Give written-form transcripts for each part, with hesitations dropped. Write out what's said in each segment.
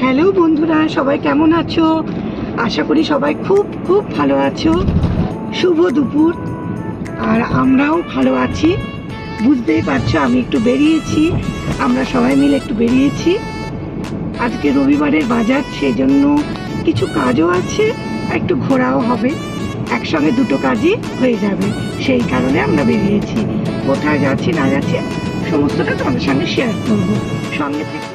Hello বন্ধুরা, সবাই কেমন আছো? আশা করি সবাই খুব খুব ভালো আছো। শুভ দুপুর। আর আমরাও ভালো আছি। বুঝতেই পারছো আমি একটু বেরিয়েছি, আমরা সবাই মিলে একটু বেরিয়েছি। আজকে রবিবারের বাজার, সেই জন্য কিছু কাজও আছে, একটু ঘোরাও হবে। একসঙ্গে দুটো কাজই হয়ে যাবে, সেই কারণে আমরা বেরিয়েছি। কোথায় যাচ্ছি না যাচ্ছি সমস্তটা তোমাদের সঙ্গে শেয়ার করবো, সঙ্গে থেকে।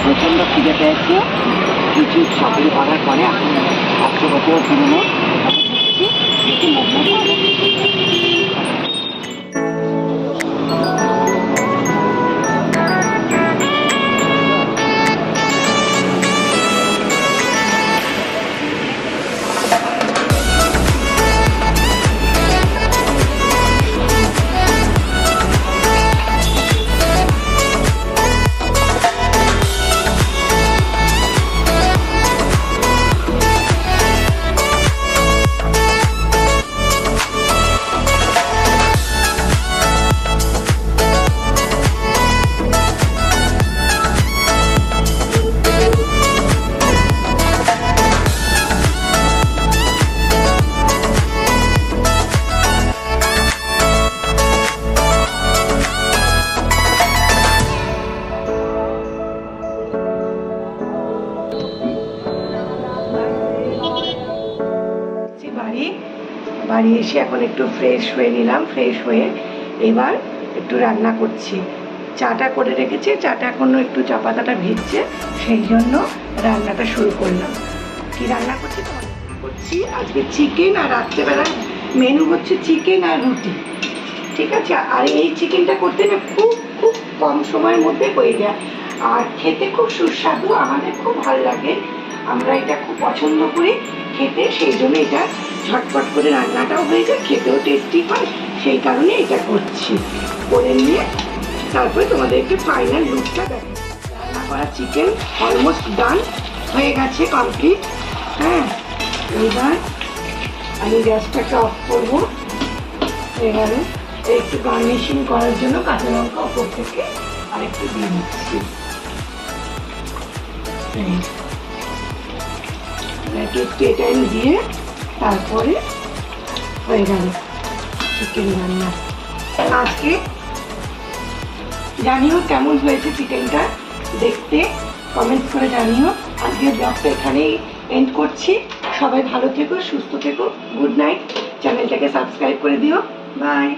প্রচণ্ড খিদে পেয়েছে, কিছু শপিং করার পরে এখন 100 বছর পুরনো বাড়ি এসে এখন একটু ফ্রেশ হয়ে নিলাম। ফ্রেশ হয়ে এবার একটু রান্না করছি। চাটা করে রেখেছি, চাটা এখনো একটু চা পাতাটা ভিজছে, সেই জন্য রান্নাটা শুরু করলাম। কি রান্না করছি করছি আজকে চিকেন, আর রাত্রেবেলার মেনু হচ্ছে চিকেন আর রুটি। ঠিক আছে, আর এই চিকেনটা করতে না খুব খুব কম সময়ের মধ্যে হয়ে যায়, আর খেতে খুব সুস্বাদু, আমাদের খুব ভালো লাগে, আমরা এটা খুব পছন্দ করি খেতে, সেই জন্য এটা ঝটপট করে রান্নাটাও হয়ে যায়, খেতেও টেস্টি হয়, সেই কারণে এটা করছি। করে নিয়ে তারপরে তোমাদেরকে ফাইনাল লুকটা দেখো। রান্না করা চিকেন অলমোস্ট ডান হয়ে গেছে, কমপ্লিট। হ্যাঁ, এইবার আমি গ্যাসটাকে অফ করবো। হয়ে গেল। একটু গার্নিশিং করার জন্য কাঁচা লঙ্কা ওপর থেকে আর একটু দিয়ে দিচ্ছি। একটু টাইম দিয়ে তারপরে হয়ে গেল চিকেন রান্না। আজকে জানিও কেমন হয়েছে চিকেনটা, দেখতে কমেন্ট করে জানিও। আজকে ব্লগটা এখানেই এন্ড করছি। সবাই ভালো থেকো, সুস্থ থেকো, গুড নাইট। চ্যানেলটাকে সাবস্ক্রাইব করে দিও। বাই।